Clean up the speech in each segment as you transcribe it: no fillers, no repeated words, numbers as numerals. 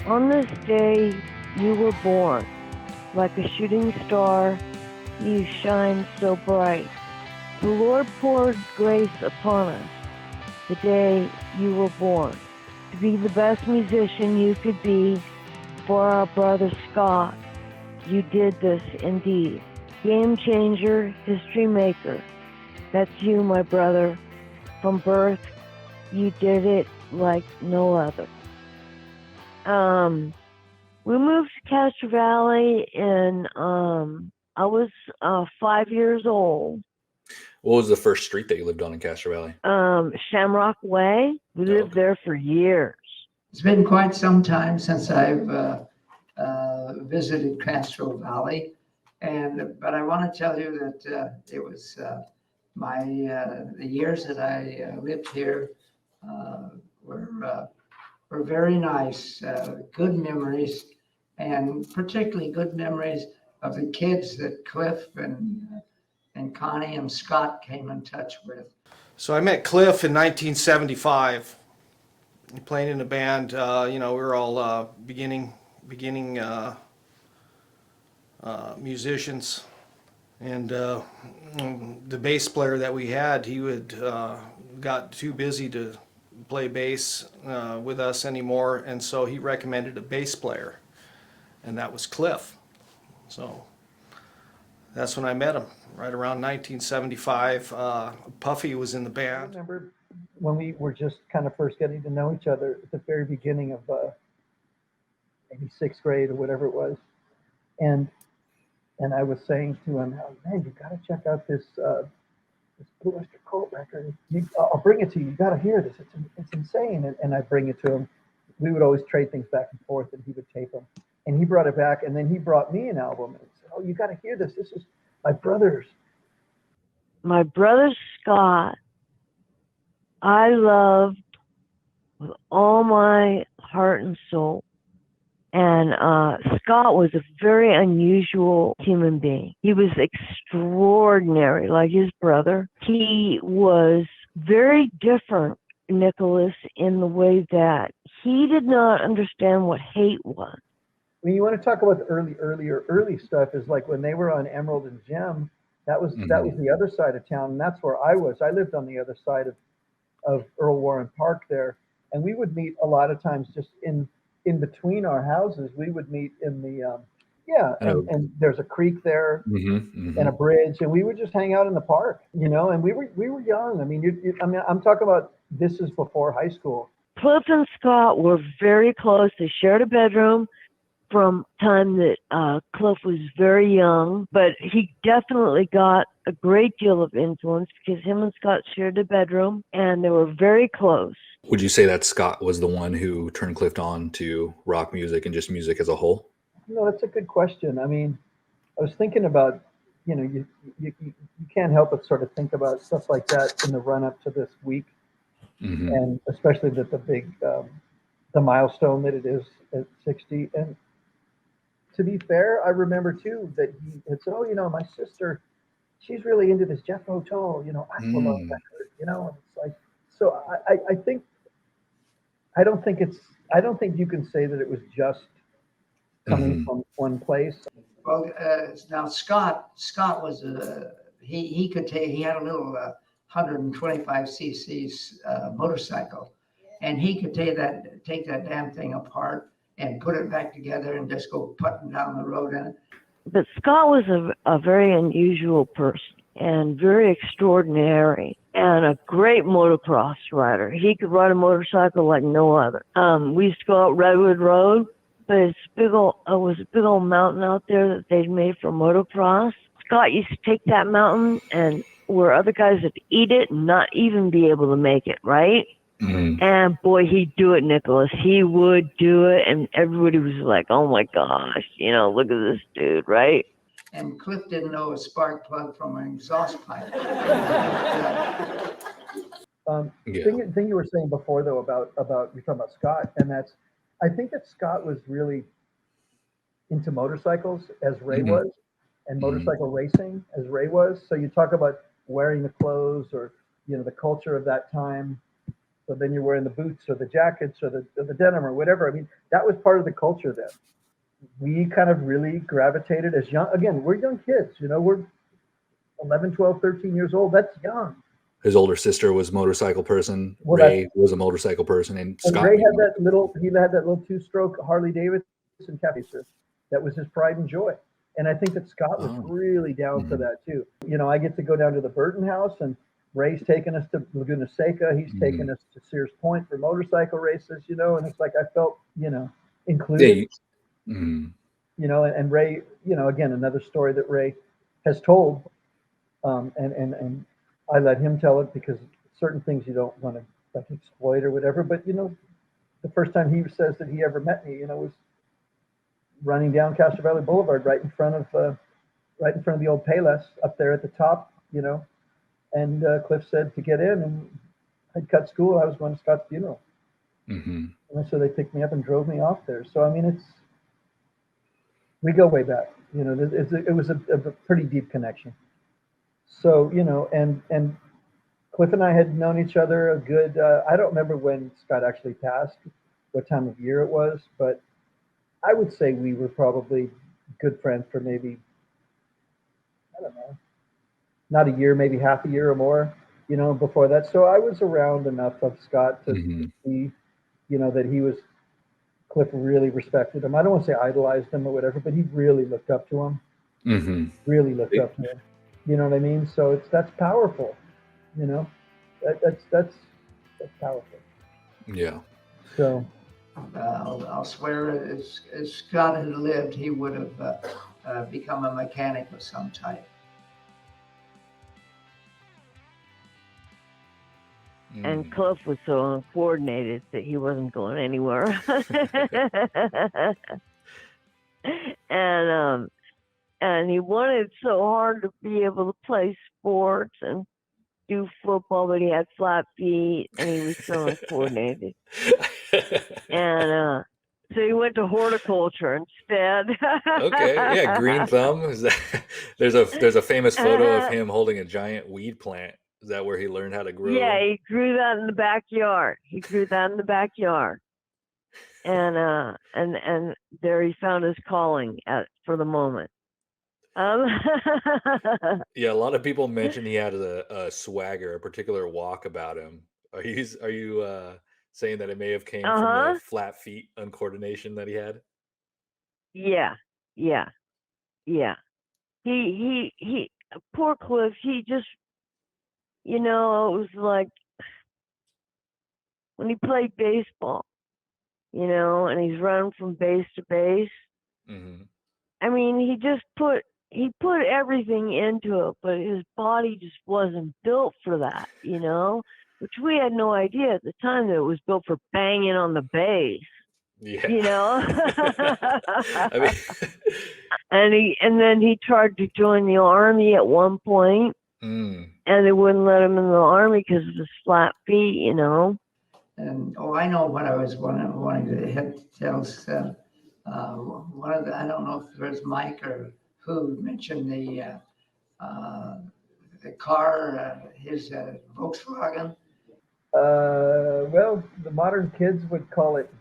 On this day you were born, like a shooting star, you shine so bright. The Lord poured grace upon us the day you were born, to be the best musician you could be for our brother Scott. You did this indeed. Game changer, history maker. That's you, my brother. From birth, you did it like no other. We moved to Castro Valley I was 5 years old. What was the first street that you lived on in Castro Valley? Shamrock Way. We lived there for years. It's been quite some time since I've visited Castro Valley, but I want to tell you that it was the years that I lived here were very nice, good memories, and particularly good memories of the kids that Cliff and Connie and Scott came in touch with. So I met Cliff in 1975. Playing in a band, we were all beginning musicians, and the bass player that we had, he got too busy to play bass with us anymore, and so he recommended a bass player, and that was Cliff. So that's when I met him, right around 1975. Puffy was in the band. I remember when we were just kind of first getting to know each other at the very beginning of maybe sixth grade or whatever it was, and I was saying to him, "Oh, man, you got to check out this Blue Oyster Cult record. I'll bring it to you. You got to hear this. It's insane." And I bring it to him. We would always trade things back and forth, and he would tape them. And he brought it back, and then he brought me an album and said, "Oh, you got to hear this. This is my brother's." My brother Scott, I loved with all my heart and soul. And Scott was a very unusual human being. He was extraordinary, like his brother. He was very different, Nicholas, in the way that he did not understand what hate was. When you want to talk about the early stuff, is like when they were on Emerald and Gem. That was the other side of town, and that's where I was. I lived on the other side of Earl Warren Park there, and we would meet a lot of times just in between our houses. We would meet in the and there's a creek there and a bridge, and we would just hang out in the park, and we were young. I mean, I'm talking about, this is before high school. Cliff and Scott were very close. They shared a bedroom from time that Cliff was very young, but he definitely got a great deal of influence because him and Scott shared a bedroom and they were very close. Would you say that Scott was the one who turned Cliff on to rock music and just music as a whole? No, that's a good question. I mean, I was thinking about, you can't help but sort of think about stuff like that in the run up to this week, and especially that the big, the milestone that it is at 60. And to be fair, I remember too that he had said, "Oh, my sister, she's really into this Jeff O'Toole, Aqualung record, and it's like." So I don't think you can say that it was just coming from one place. Well, now Scott was he had a little 125 cc's motorcycle, and he could take that damn thing apart and put it back together and just go putting down the road in it. But Scott was a very unusual person and very extraordinary and a great motocross rider. He could ride a motorcycle like no other. We used to go out Redwood Road, but it was a big old mountain out there that they'd made for motocross. Scott used to take that mountain and where other guys would eat it and not even be able to make it, right? And boy, he'd do it, Nicholas. He would do it, and everybody was like, "Oh my gosh, look at this dude," right? And Cliff didn't know a spark plug from an exhaust pipe. Thing you were saying before though about you're talking about Scott, and I think that Scott was really into motorcycles as Ray was, and motorcycle racing as Ray was. So you talk about wearing the clothes or the culture of that time. So then you're wearing the boots or the jackets or the denim or whatever. I mean, that was part of the culture then. We kind of really gravitated as young, again, we're young kids, you know, we're 11, 12, 13 years old. That's young. His older sister was a motorcycle person. Well, Ray was a motorcycle person, and And Scott. Ray had that little two-stroke Harley Davidson Capacer. That was his pride and joy. And I think that Scott was really down for that too. You know, I get to go down to the Burton house, and Ray's taking us to Laguna Seca. He's taking us to Sears Point for motorcycle races, you know, and it's like I felt, you know, included. You know, and Ray, you know, again, another story that Ray has told, and I let him tell it because certain things you don't want to like exploit or whatever. But you know, the first time he says that he ever met me, you know, was running down Castro Valley Boulevard right in front of the old Payless up there at the top, you know. And Cliff said to get in, and I'd cut school. I was going to Scott's funeral, and so they picked me up and drove me off there. So I mean, we go way back. You know, it was a pretty deep connection. So you know, and Cliff and I had known each other a good. I don't remember when Scott actually passed, what time of year it was, but I would say we were probably good friends for maybe, I don't know, not a year, maybe half a year or more, you know, before that. So I was around enough of Scott to see, you know, that Cliff really respected him. I don't want to say idolized him or whatever, but he really looked up to him. Really looked up to him. You know what I mean? So that's powerful, you know, that's powerful. Yeah. So. I'll swear, as Scott had lived, he would have become a mechanic of some type. And Cliff was so uncoordinated that he wasn't going anywhere. And he wanted so hard to be able to play sports and do football, but he had flat feet and he was so uncoordinated. And so he went to horticulture instead. Okay, yeah, green thumb. Is that, there's a famous photo of him holding a giant weed plant. Is that where he learned how to grow? Yeah, he grew that in the backyard. And there he found his calling for the moment. Yeah, a lot of people mention he had a swagger, a particular walk about him. Are you saying that it may have came from the flat feet uncoordination that he had? Yeah. He poor Cliff, he just, you know, it was like when he played baseball, you know, and he's running from base to base. I mean, he put everything into it, but his body just wasn't built for that, you know, which we had no idea at the time that it was built for banging on the base. Yeah. You know? I mean, and then he tried to join the army at one point, and they wouldn't let him in the army because of his flat feet, you know. And I know what I was wanting to tell. One of the, I don't know if it was Mike or who mentioned the car, his Volkswagen. Well, the modern kids would call it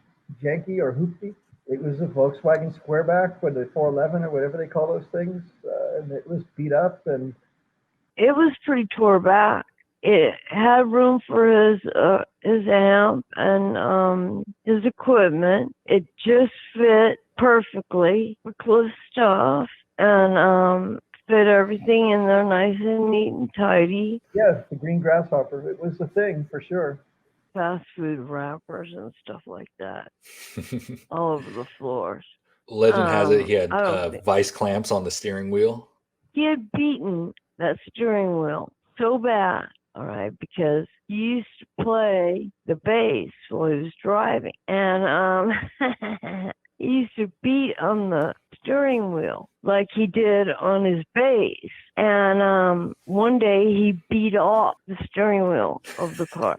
janky or hoopty. It was a Volkswagen Squareback with a 411 or whatever they call those things, and it was beat up and. It was pretty tore back. It had room for his amp and his equipment. It just fit perfectly for Cliff's stuff and fit everything in there nice and neat and tidy. Yes, the green grasshopper. It was a thing for sure. Fast food wrappers and stuff like that all over the floors. Legend has it he had vice clamps on the steering wheel. He had beaten that steering wheel so bad, all right, because he used to play the bass while he was driving, and he used to beat on the steering wheel like he did on his bass. And one day he beat off the steering wheel of the car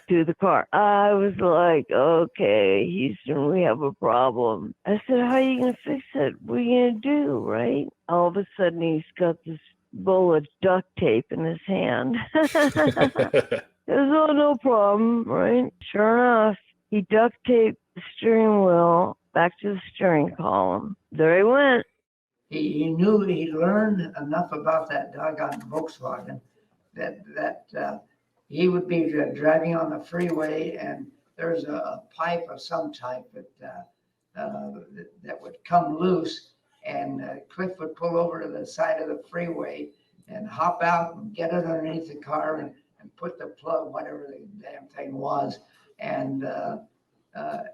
to the car. I was like, okay, Houston, we have a problem. I said, how are you going to fix it? What are you going to do, right? All of a sudden he's got this roll of duct tape in his hand. There's no problem, right? Sure enough, he duct taped the steering wheel back to the steering column. There he went. He knew, he learned enough about that doggone Volkswagen that he would be driving on the freeway, and there's a pipe of some type that would come loose, and Cliff would pull over to the side of the freeway and hop out and get it underneath the car and put the plug, whatever the damn thing was. And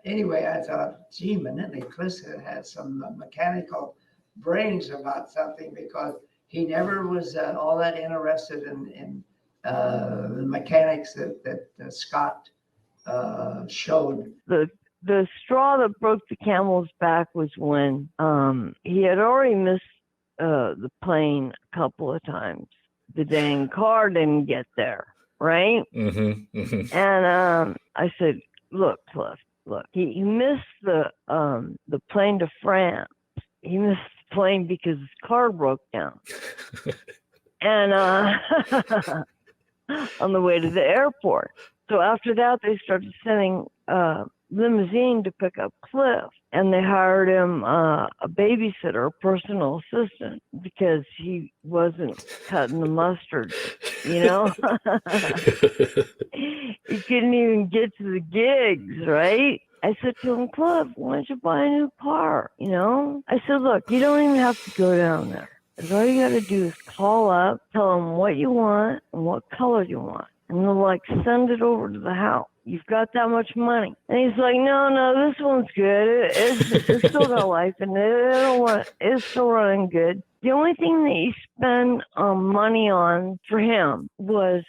anyway, I thought, gee, Manitli Cliff had some mechanical brains about something, because he never was all that interested in the mechanics that Scott showed. The straw that broke the camel's back was when he had already missed the plane a couple of times. The dang car didn't get there, right? Mm-hmm, mm-hmm. And I said, look, Cliff, look, he missed the plane to France. He missed the plane because his car broke down. And on the way to the airport. So after that, they started sending limousine to pick up Cliff, and they hired him a babysitter, a personal assistant, because he wasn't cutting the mustard, you know. He couldn't even get to the gigs, right? I said to him, Cliff, why don't you buy a new car, you know? I said, look, you don't even have to go down there. All you got to do is call up, tell them what you want and what color you want, and they'll like send it over to the house. You've got that much money. And he's like, no, this one's good. It's still got life in it. It's still running good. The only thing that he spent money on for him was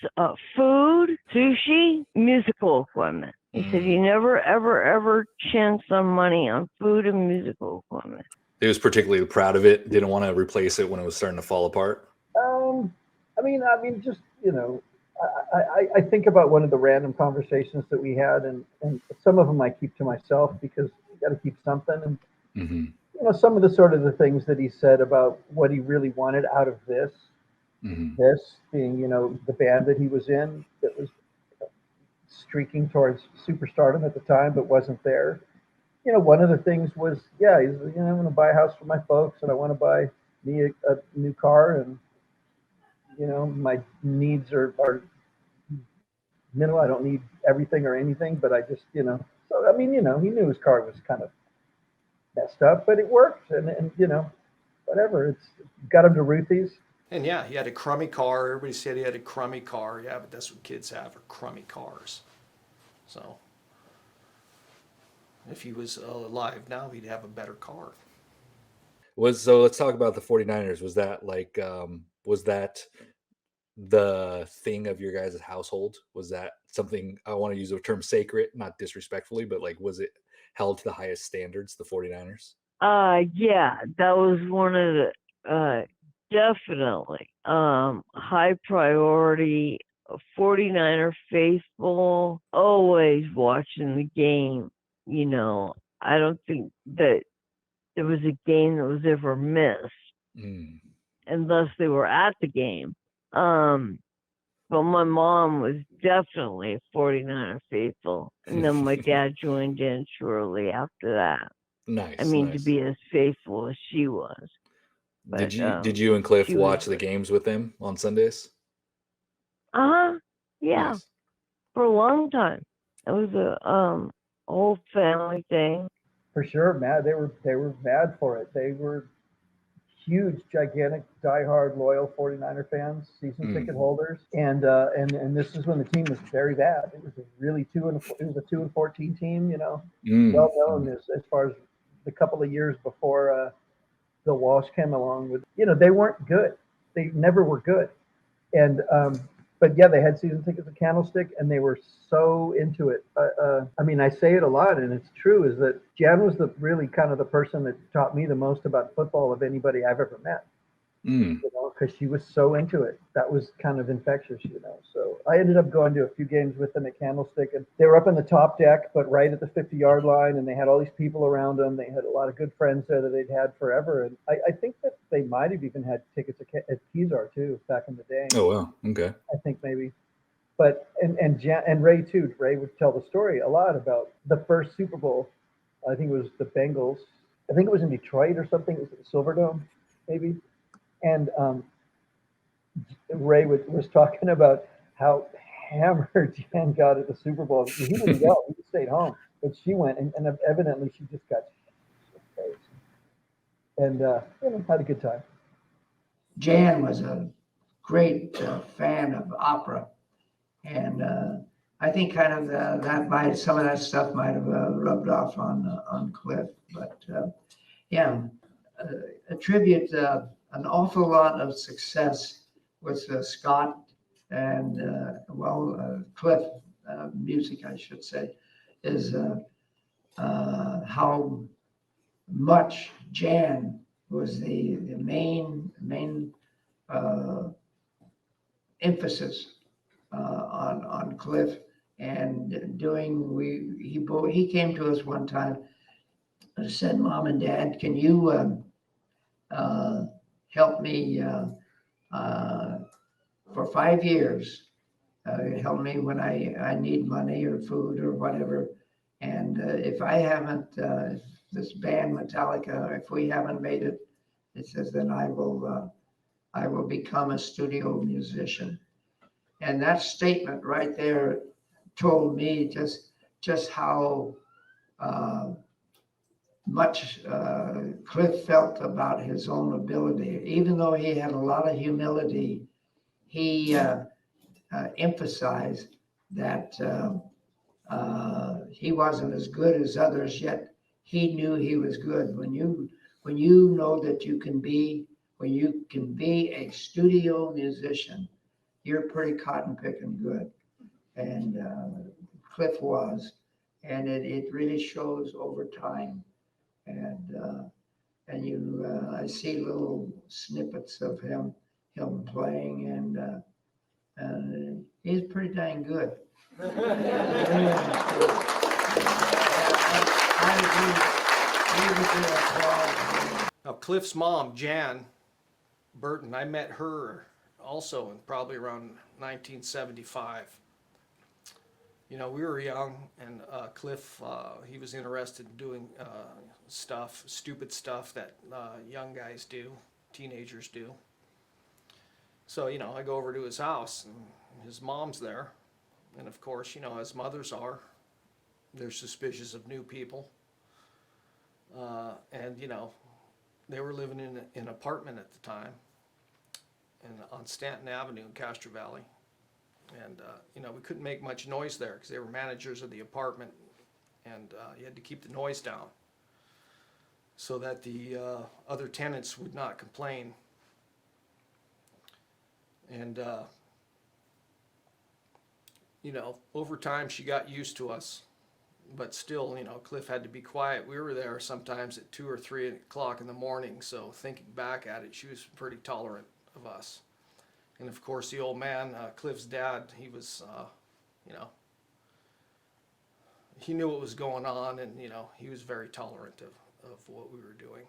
food, sushi, musical equipment. He said he never, ever chanced on money on food and musical equipment. He was particularly proud of it. Didn't want to replace it when it was starting to fall apart. I mean, just, you know, I think about one of the random conversations that we had, and some of them I keep to myself because you got to keep something. And Mm-hmm. you know, some of the things that he said about what he really wanted out of this. Mm-hmm. This being, you know, the band that he was in that was streaking towards superstardom at the time, but wasn't there. You know, one of the things was, yeah, he's, you know, I'm going to buy a house for my folks, and I want to buy me a new car, and you know, my needs are minimal. I don't need everything or anything, but I just, you know. So I mean, you know, he knew his car was kind of messed up, but it worked, and you know, whatever. It's got him to Ruthie's. And yeah, he had a crummy car. Everybody said he had a crummy car. Yeah, but that's what kids have, are crummy cars. So if he was alive now, he'd have a better car. So let's talk about the 49ers. Was that like was that the thing of your guys' household? Was that something, I want to use the term sacred, not disrespectfully, but like, was it held to the highest standards, the 49ers? Yeah, that was one of the definitely high priority 49er faithful, always watching the game. You know, I don't think that there was a game that was ever missed unless they were at the game. But my mom was definitely a 49er faithful, and then my dad joined in shortly after that. Nice. I mean, nice. to be as faithful as she was. But, did you and Cliff watch the games with him on Sundays? Yeah, Nice. for a long time. It was a whole family thing. For sure, mad. They were mad for it. They were huge, gigantic, diehard, loyal 49er fans, season ticket holders, and this is when the team was very bad. It was a really 2-14 team, you know, well known as far as the couple of years before Bill Walsh came along. With, you know, they weren't good. They never were good, and but yeah, they had season tickets at Candlestick, and they were so into it. I mean, I say it a lot, and it's true, is that Jan was really kind of the person that taught me the most about football of anybody I've ever met. You know, because she was so into it. That was kind of infectious, you know. So I ended up going to a few games with them at Candlestick, and they were up in the top deck, but right at the 50-yard line, and they had all these people around them. They had a lot of good friends there that they'd had forever, and I think that they might have even had tickets at Kezar too back in the day. Oh wow, okay. I think maybe. But and Ray too. Ray would tell the story a lot about the first Super Bowl. I think it was the Bengals. I think it was in Detroit or something. It was at the Silverdome, maybe. And Ray was talking about how hammered Jan got at the Super Bowl. He didn't go. He stayed home. But she went, and evidently she just got crazy. And had a good time. Jan was a great fan of opera, and I think kind of some of that stuff might have rubbed off on Cliff. But attribute an awful lot of success with Scott and Cliff music, I should say, is how much Jan was the main emphasis on Cliff, and he came to us one time and said, "Mom and Dad, can you help me for 5 years? Help me when I need money or food or whatever. And if I haven't, if this band Metallica, if we haven't made it," it says, "then I will become a studio musician." And that statement right there told me just how much Cliff felt about his own ability. Even though he had a lot of humility, he emphasized that he wasn't as good as others, yet he knew he was good. When you know that when you can be a studio musician, you're pretty cotton picking good. And Cliff was, and it really shows over time. And I see little snippets of him playing, and he's pretty dang good. Now, Cliff's mom, Jan Burton, I met her also in probably around 1975. You know, we were young, and Cliff, he was interested in doing stupid stuff that young guys do, teenagers do. So, you know, I go over to his house, and his mom's there. And of course, you know, as mothers are, they're suspicious of new people. And, you know, they were living in an apartment at the time on Stanton Avenue in Castro Valley. And, you know, we couldn't make much noise there because they were managers of the apartment, and you had to keep the noise down so that the other tenants would not complain. And, you know, over time she got used to us, but still, you know, Cliff had to be quiet. We were there sometimes at 2 or 3 o'clock in the morning, so thinking back at it, she was pretty tolerant of us. And of course, the old man, Cliff's dad, he was, you know, he knew what was going on, and, you know, he was very tolerant of what we were doing.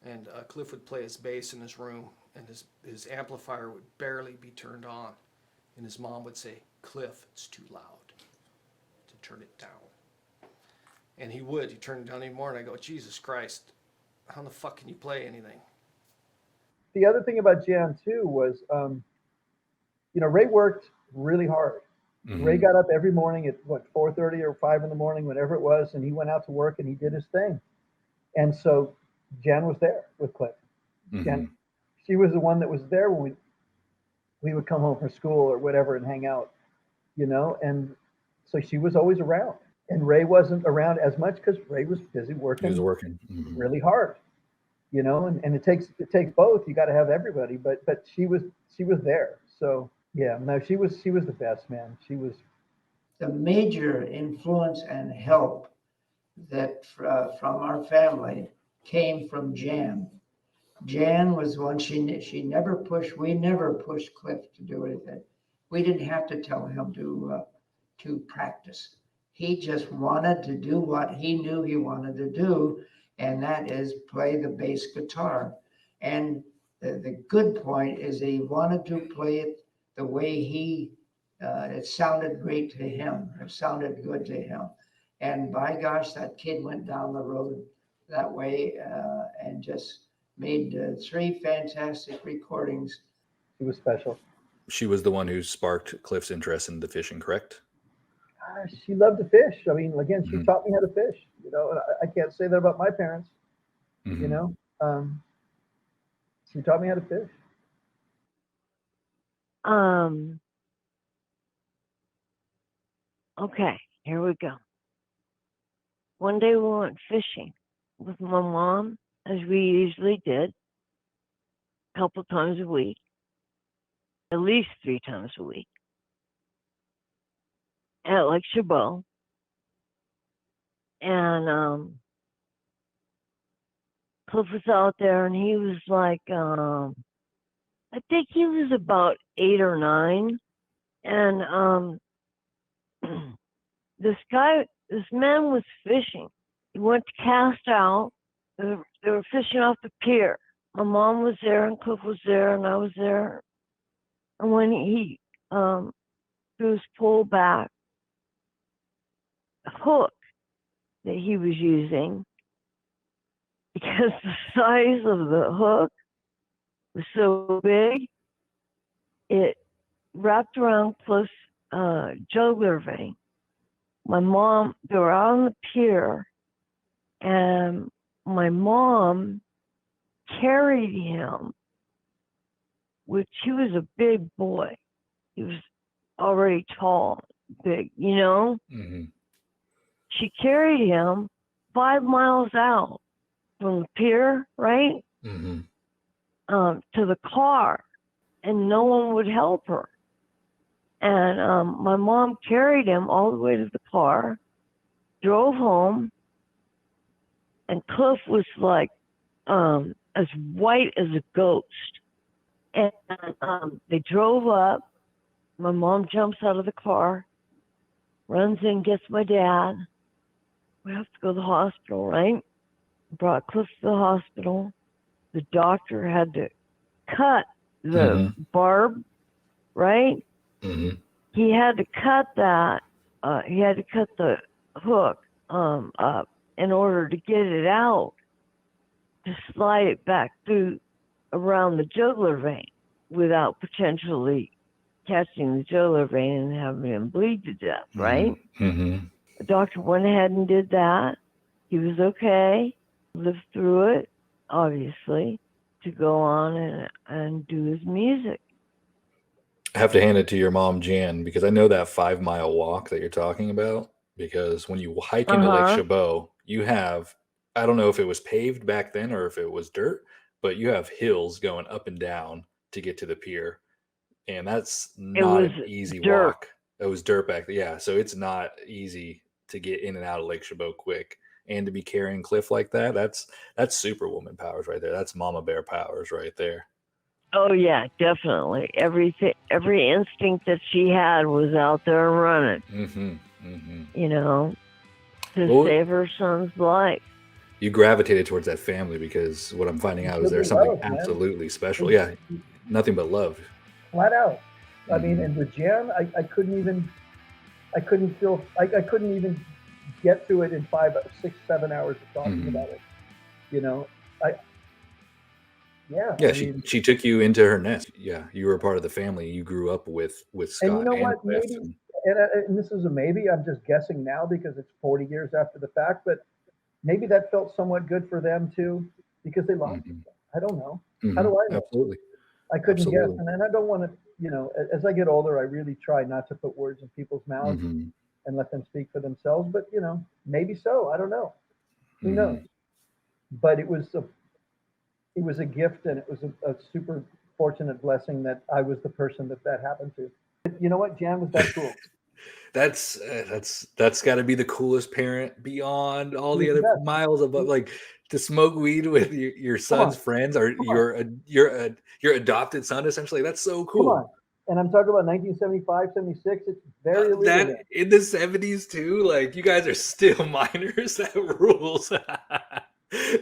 And Cliff would play his bass in his room, and his amplifier would barely be turned on. And his mom would say, "Cliff, it's too loud to turn it down." And he'd turn it down anymore, and I go, "Jesus Christ, how the fuck can you play anything?" The other thing about Jan too was, you know, Ray worked really hard. Mm-hmm. Ray got up every morning at 4:30 or 5 in the morning, whatever it was, and he went out to work and he did his thing. And so Jan was there with Cliff. Mm-hmm. Jan, she was the one that was there when we would come home from school or whatever and hang out, you know, and so she was always around. And Ray wasn't around as much because Ray was busy working. He was working really hard, you know, and it takes both. You got to have everybody, but she was there. So yeah, no, she was the best, man. She was the major influence and help that from our family came from Jan. Jan was one, she never pushed, we never pushed Cliff to do anything. We didn't have to tell him to practice. He just wanted to do what he knew he wanted to do, and that is play the bass guitar. And the good point is he wanted to play it the way he it sounded great to him. It sounded good to him. And by gosh, that kid went down the road that way and just made 3 fantastic recordings. He was special. She was the one who sparked Cliff's interest in the fishing, correct? She loved to fish. I mean, again, she Mhm. taught me how to fish. You know, and I can't say that about my parents. You Mhm. know, she taught me how to fish. Okay, here we go. One day we went fishing with my mom, as we usually did, a couple times a week, at least 3 times a week, at Lake Chabot. And Cliff was out there, and he was like, I think he was about 8 or 9, and this man was fishing. He went to cast out. They were fishing off the pier. My mom was there, and Cliff was there, and I was there. And when he threw his pole back, the hook that he was using, because the size of the hook was so big, it wrapped around Cliff's jugular vein. They were out on the pier, and my mom carried him, which he was a big boy. He was already tall, big, you know? Mhm. She carried him 5 miles out from the pier, right? Mhm. To the car, and no one would help her. And my mom carried him all the way to the car, drove home, and Cliff was like as white as a ghost. And they drove up. My mom jumps out of the car, runs in, gets my dad. We have to go to the hospital, right? Brought Cliff to the hospital. The doctor had to cut the barb, right? Mhm. He had to cut that. He had to cut the hook up in order to get it out, to slide it back through around the jugular vein without potentially catching the jugular vein and having him bleed to death, right? Mhm. The doctor went ahead and did that. He was okay, lived through it, obviously, to go on and do his music. I have to hand it to your mom, Jan, because I know that 5-mile walk that you're talking about. Because when you hike into Lake Chabot, you have, I don't know if it was paved back then or if it was dirt, but you have hills going up and down to get to the pier. And that's It not was an easy dirt. walk. It was dirt back there. Yeah. So it's not easy to get in and out of Lake Chabot quick. And to be carrying Cliff like that, that's superwoman powers right there. That's mama bear powers right there. Oh yeah, definitely. Every instinct that she had was out there running. Mm-hmm. Mm-hmm. You know, to Well, save her son's life. you gravitated towards that family because what I'm finding out is there's something absolutely special. Yeah, nothing but love. Flat out. I mean, and with Jan, I couldn't even get through it in 5, 6, 7 hours of talking about it. You know, Yeah, I mean, she took you into her nest. Yeah, you were a part of the family. You grew up with Scott. And you know what? Cliff. Maybe, and this is a maybe. I'm just guessing now because it's 40 years after the fact, but maybe that felt somewhat good for them too, because they lost. I don't know. How do I know? Absolutely. I couldn't guess, and I don't want to. You know, as I get older, I really try not to put words in people's mouths and let them speak for themselves. But you know, maybe so. I don't know. Who knows? But it was a gift, and it was a super fortunate blessing that I was the person that happened to. You know what? Jan was that cool. That's got to be the coolest parent beyond all the other miles above. Like to smoke weed with your son's friends or your adopted son, essentially. That's so cool. Come on. And I'm talking about 1975, 76. It's very illegal. That in the 70s too. Like you guys are still minors. That rules.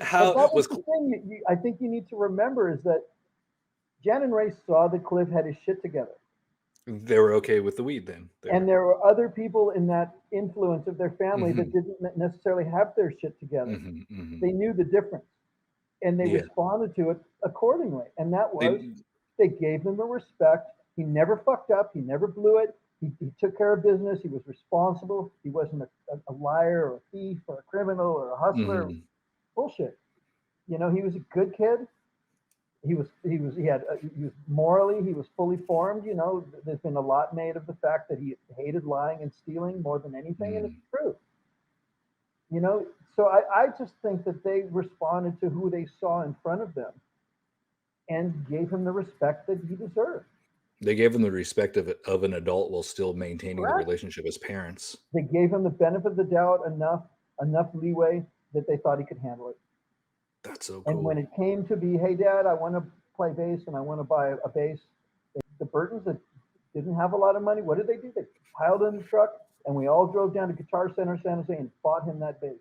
How that was the thing I think you need to remember is that Jan and Ray saw that Cliff had his shit together. They were okay with the weed then. And there were other people in that influence of their family that Mhm. didn't necessarily have their shit together. Mhm, mhm. They knew the difference, and they Yeah. responded to it accordingly. And that was, They they gave him the respect. He never fucked up. He never blew it. He took care of business. He was responsible. He wasn't a liar or a thief or a criminal or a hustler. mhm. Bullshit. He was a good kid. He was morally, he was fully formed. There's been a lot made of the fact that he hated lying and stealing more than anything, and it's Mm. true. So I just think that they responded to who they saw in front of them and gave him the respect that he deserved. They gave him the respect of an adult while still maintaining the Correct. relationship as parents. They gave him the benefit of the doubt, enough leeway that they thought he could handle it. That's so And when cool. it came to be, hey dad, I want to play bass and I want to buy a bass, the Burtons that didn't have a lot of money, what did they do? They piled in the truck and we all drove down to Guitar Center San Jose and bought him that bass.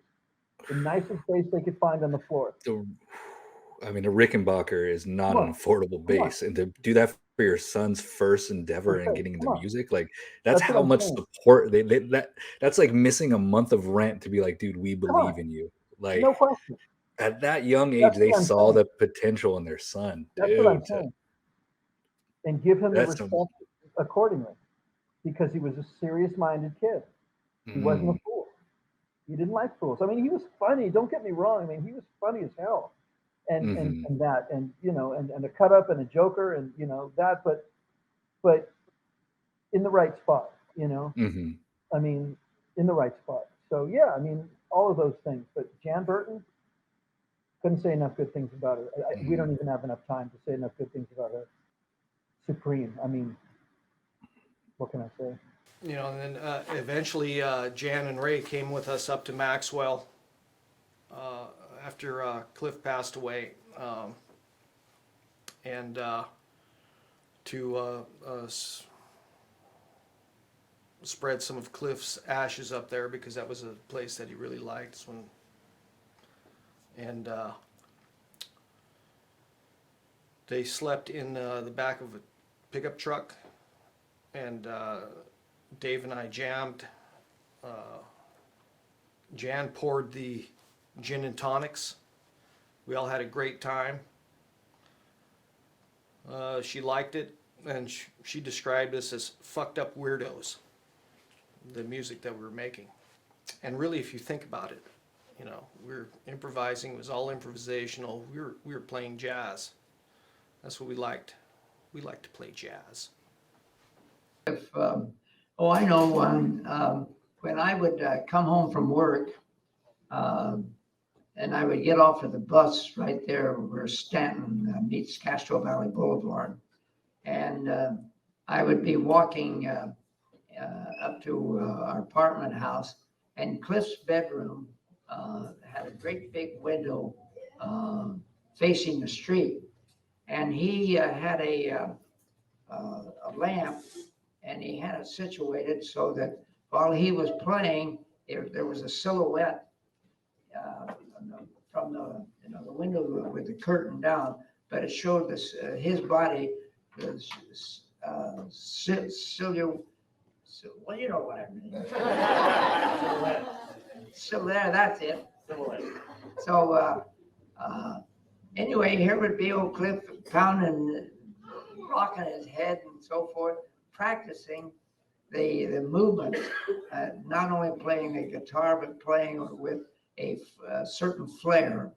The nicest bass they could find on the floor. The I mean, a Rickenbacker is not Come an on, affordable come on. bass, and to do that for your son's first endeavor in Okay, getting come into on. music, like that's That's what how I'm much saying. support that's like missing a month of rent to be like, dude, we Come on, believe in you. Like no question. at that young age, That's they what I'm saw saying. the potential in their son, That's what I'm dude. saying. And give him the That's some. respect accordingly because he was a serious minded kid. He wasn't a Mm, fool. He didn't like fools. I mean, he was funny. Don't get me wrong. I mean, he was funny as hell. And and mhm, and that and a cut up and a joker and that, but in the right spot. mhm, I mean, in the right spot. So yeah, I mean, all of those things. But Jan Burton, couldn't say enough good things about her. We mhm. don't even have enough time to say enough good things about her. Supreme. I mean, what can I say? And then eventually Jan and Ray came with us up to Maxwell uh, after Cliff passed away, and to spread some of Cliff's ashes up there because that was a place that he really liked. And they slept in the back of a pickup truck, and Dave and I jammed. Jan poured the gin and tonics. We all had a great time. She liked it, and she described us as fucked up weirdos, the music that we were making. And really, if you think about it, we were improvising. It was all improvisational. We were playing jazz. That's what we liked. We liked to play jazz. I know one. When I would come home from work, and I would get off at the bus right there where Stanton meets Castro Valley Boulevard, and I would be walking up to our apartment house, and Cliff's bedroom had a great big window facing the street, and he had a lamp, and he had it situated so that while he was playing, there was a silhouette from the window with the curtain down, but it showed this his body, silhouette. Well, you know what I mean. Silhouette. That's it. So anyway, here would be old Cliff pounding, rocking his head and so forth, practicing the movement, not only playing the guitar, but playing with a certain flair,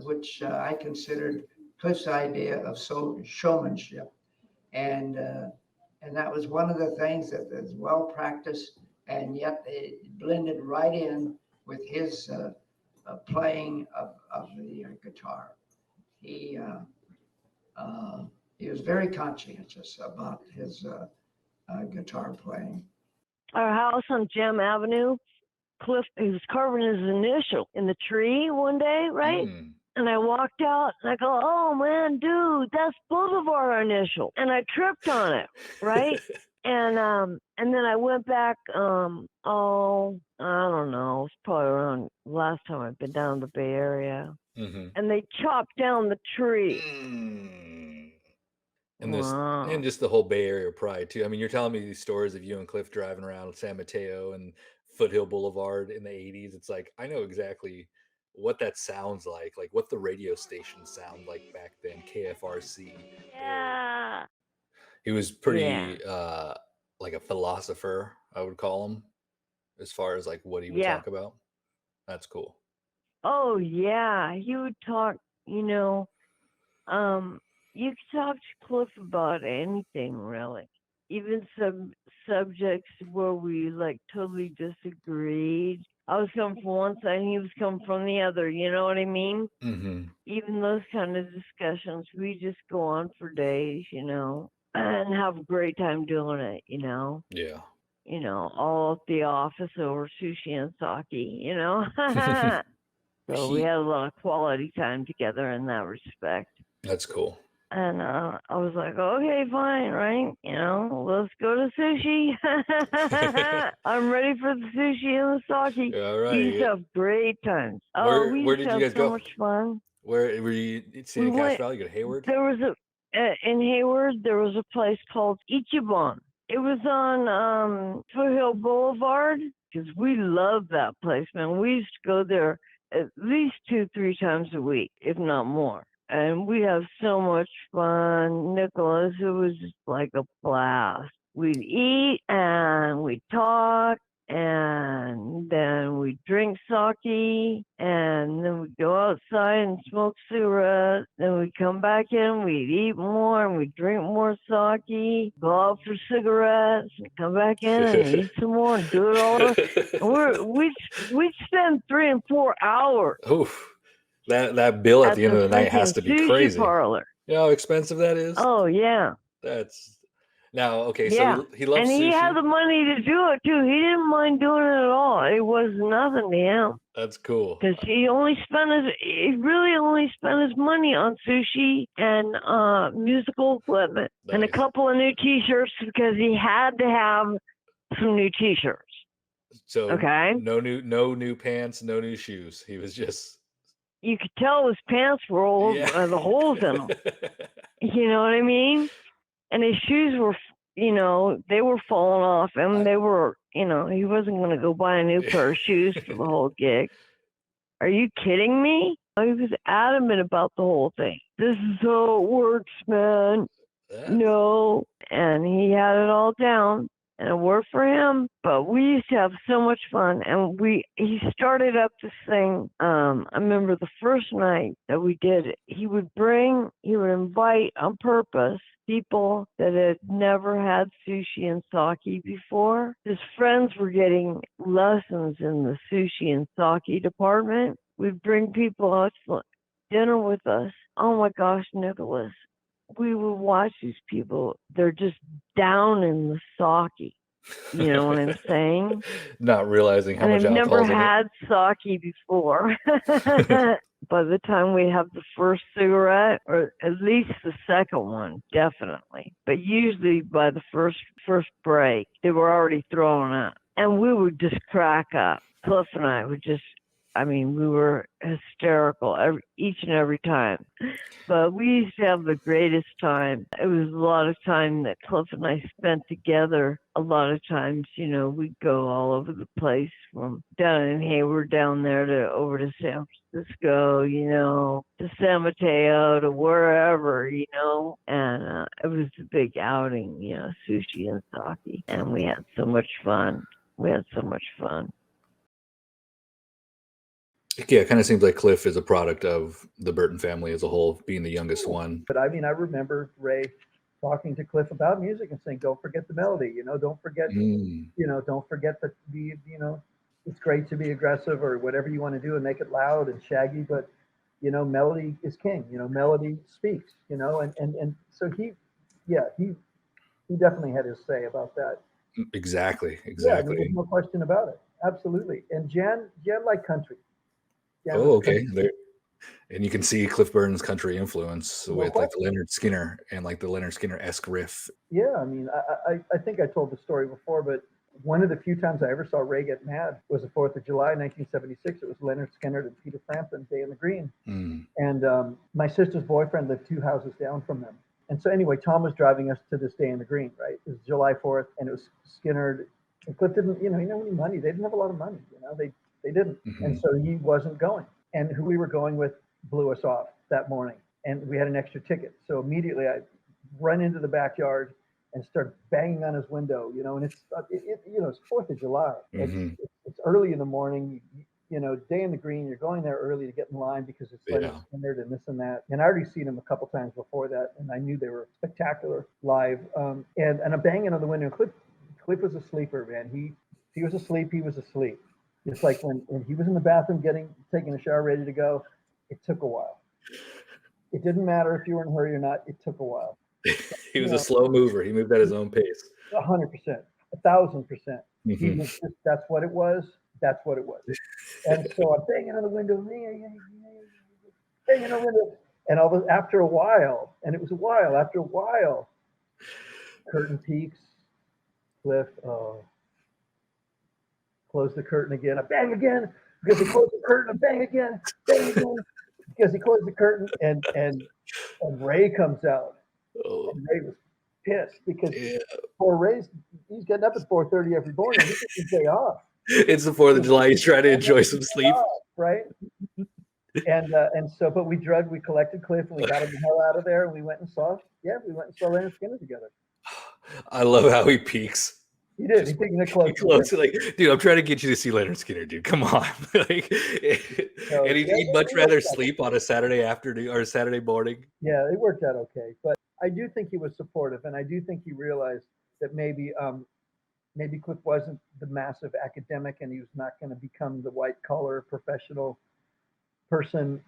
which I considered Cliff's idea of showmanship. And that was one of the things that is well practiced, and yet it blended right in with his playing of the guitar. He he was very conscientious about his guitar playing. Our house on Gem Avenue, Cliff, he was carving his initial in the tree one day, right? Mm. And I walked out and I go, oh man, dude, that's both of our initials. And I tripped on it, right? And then I went back, I don't know, it's probably around last time I've been down to the Bay Area. Mhm. And they chopped down the tree. Mm. And this Wow. and just the whole Bay Area pride too. I mean, you're telling me these stories of you and Cliff driving around San Mateo and Foothill Boulevard in the 80s. It's like I know exactly what that sounds like what the radio stations sound like back then, KFRC. They're Yeah. He was Yeah. pretty like a philosopher, I would call him, as far as like what he would Yeah. talk about. That's cool. Oh yeah. He would talk, you know, you could talk to Cliff about anything really. Even some subjects where we like totally disagreed. I was coming from one side and he was coming from the other, you know what I mean? Hmm. Even those kind of discussions, we just go on for days, you know, and have a great time doing it, you know. Yeah. You know, all at the office over sushi and sake, you know. So we He had a lot of quality time together in that respect. That's cool. And I was like, okay, fine, right? You know, let's go to sushi. I'm ready for the sushi and the sake. All We used to right. have great times. Oh, we Where used to did you have guys so go? much fun. Where were you We in Cache went, Valley? You go to Hayward? there was in Hayward, there was a place called Ichiban. It was on Foothill Boulevard because we love that place, man. We used to go there at least 2-3 times a week, if not more. And we have so much fun, Nicholas. It was just like a blast. We'd eat and we'd talk and then we'd drink sake and then we'd go outside and smoke cigarettes. Then we'd come back in, we'd eat more and we'd drink more sake, go out for cigarettes and come back in and eat some more and do it all over. We'd spend 3 and 4 hours Oof. That bill at at the end the of the night has freaking to be sushi crazy. parlor. You know how expensive that is? Oh yeah, That's now okay. yeah. So he loves And he had sushi. the money to do it too. He didn't mind doing it at all. It was nothing to him That's cool. because he really only spent his money on sushi and musical equipment and a Nice. couple of new T-shirts because he had to have some new T-shirts. So Okay, no new pants, no new shoes. He was just you could tell his pants were old yeah. by the holes in them. You know what I mean? And his shoes were, you know, they were falling off, and they were, you know, he wasn't going to go buy a new pair of shoes for the whole gig. Are you kidding me? He was adamant about the whole thing. This is how it works, man. No. And he had it all down, and it worked for him. But we used to have so much fun, and he started up this thing. I remember the first night that we did it, he would invite on purpose people that had never had sushi and sake before. His friends were getting lessons in the sushi and sake department. We'd bring people out to dinner with us. Oh my gosh, Nicholas. We would watch these people. They're just down in the sake. You know what I'm saying? Not realizing how And much I've never alcohol's in it. had sake before. By the time we have the first cigarette, or at least the second one, definitely. But usually by the first break, they were already throwing up. And we would just crack up. Cliff and I would just, we were hysterical each and every time. But we used to have the greatest time. It was a lot of time that Cliff and I spent together. A lot of times, you know, we'd go all over the place from down in Hayward down there to over to San Francisco, you know, to San Mateo, to wherever, you know. And it was a big outing, you know, sushi and sake. And we had so much fun. Yeah, it kind of seems like Cliff is a product of the Burton family as a whole, being the youngest one. But I remember Ray talking to Cliff about music and saying, don't forget the melody, you know, don't forget, you know, don't forget that you know, it's great to be aggressive or whatever you want to do and make it loud and shaggy, but, you know, melody is king, you know, melody speaks, you know, and so he definitely had his say about that. Exactly. Yeah, there's no question about it. Absolutely. And Jan liked country. Okay. There, and you can see Cliff Burton's country influence No with like the question. Leonard Skinner and like the Leonard Skinner-esque riff. Yeah, I think I told the story before, but one of the few times I ever saw Ray get mad was the 4th of July, 1976. It was Leonard Skinner and Peter Frampton, Day in the Green. And my sister's boyfriend lived 2 houses down from them. And so anyway, Tom was driving us to this day in the green, right? It was July 4th, and it was Skinner. And Cliff didn't, he didn't have any money. They didn't have a lot of money, they didn't. And so he wasn't going. And who we were going with blew us off that morning. And we had an extra ticket. So immediately I run into the backyard and start banging on his window, and it's 4th of July. It's early in the morning, day in the green, you're going there early to get in line because it's Skinner and this and that. And I already seen him a couple times before that, and I knew they were spectacular live. And I'm banging on the window. Cliff was a sleeper, man. He was asleep. He was asleep. It's like when he was in the bathroom taking a shower, ready to go. It took a while. It didn't matter if you were in a hurry or not. It took a while. He was a slow mover. He moved at his own pace. 100%, 1,000%. That's what it was. That's what it was. And so I'm banging on the window, banging on the window, and after a while, curtain peaks. Cliff, close the curtain again. I bang again because he closed the curtain. I bang again because he closed the curtain, and Ray comes out. And Ray was pissed because for Ray's, he's getting up at 4:30 every morning. He gets his day off. It's the 4th of July. He's trying to enjoy some sleep, right? And so, but we collected Cliff, and we got him the hell out of there, and we went and saw Leonard Skinner together. I love how he peaks. He did. He's taking it close. Like, dude, I'm trying to get you to see Leonard Skinner, dude. Come on. And he'd much rather sleep on a Saturday afternoon or a Saturday morning. Yeah, it worked out okay. But I do think he was supportive, and I do think he realized that maybe Cliff wasn't the massive academic, and he was not going to become the white collar professional person,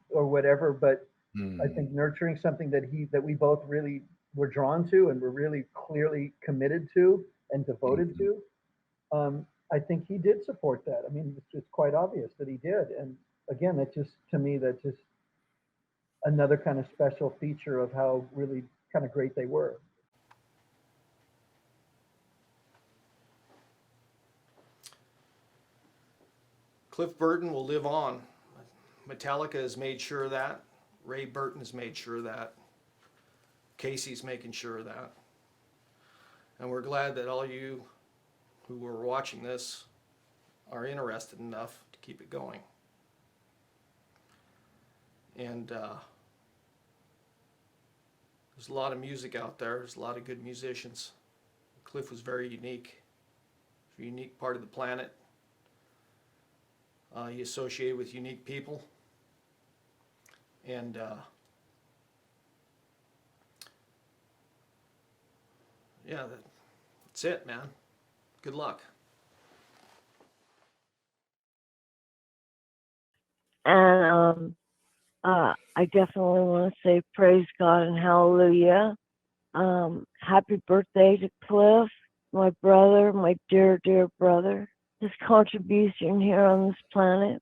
or whatever. But I think nurturing something that we both really were drawn to and were really clearly committed to and devoted to, I think he did support that. I mean, it's quite obvious that he did. And again, that's just another kind of special feature of how really kind of great they were. Cliff Burton will live on. Metallica has made sure of that. Ray Burton has made sure of that. Casey's making sure of that. And we're glad that all you who are watching this are interested enough to keep it going. And there's a lot of music out there. There's a lot of good musicians. Cliff was very unique. He's a unique part of the planet. He associated with unique people. And yeah, that's it, man. Good luck. And I definitely want to say praise God and hallelujah. Happy birthday to Cliff, my brother, my dear, dear brother. His contribution here on this planet,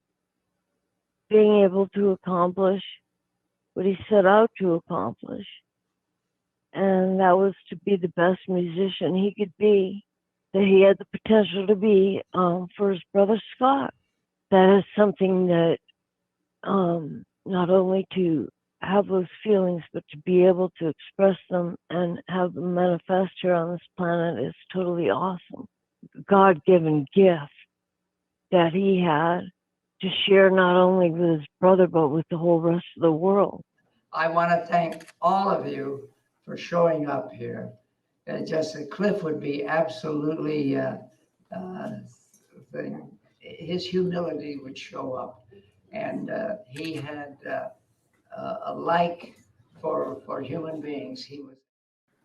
being able to accomplish what he set out to accomplish. And that was to be the best musician he could be, that he had the potential to be for his brother Scott. That is something that not only to have those feelings, but to be able to express them and have them manifest here on this planet is totally awesome. God-given gift that he had to share not only with his brother, but with the whole rest of the world. I want to thank all of you for showing up here. Just that Cliff would be absolutely, his humility would show up. And he had a like for human beings.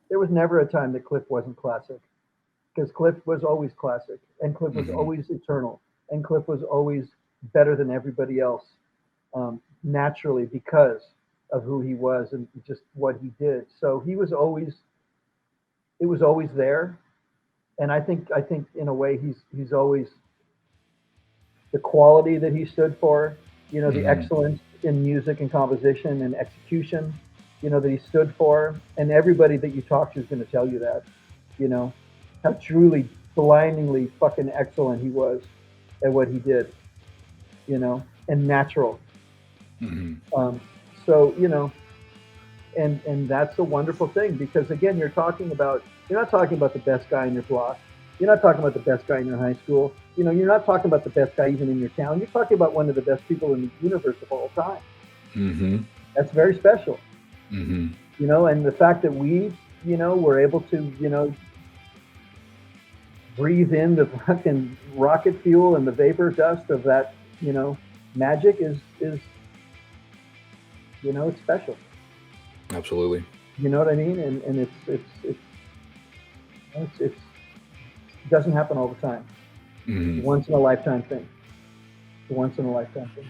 There was never a time that Cliff wasn't classic, because Cliff was always classic, and Cliff was always eternal, and Cliff was always better than everybody else, naturally, because of who he was and just what he did. So it was always there. And I think in a way he's always the quality that he stood for, the excellence in music and composition and execution, that he stood for. And everybody that you talk to is going to tell you that, how truly blindingly fucking excellent he was at what he did, and natural. So, and that's a wonderful thing, because again, you're not talking about the best guy in your block. You're not talking about the best guy in your high school. You know, you're not talking about the best guy even in your town. You're talking about one of the best people in the universe of all time. Mm-hmm. That's very special. Mm-hmm. You know, and the fact that we, you know, were able to, you know, breathe in the fucking rocket fuel and the vapor dust of that, you know, magic is, you know, it's special. Absolutely. You know what I mean? And it doesn't happen all the time. Mm-hmm. Once in a lifetime thing. Once in a lifetime thing.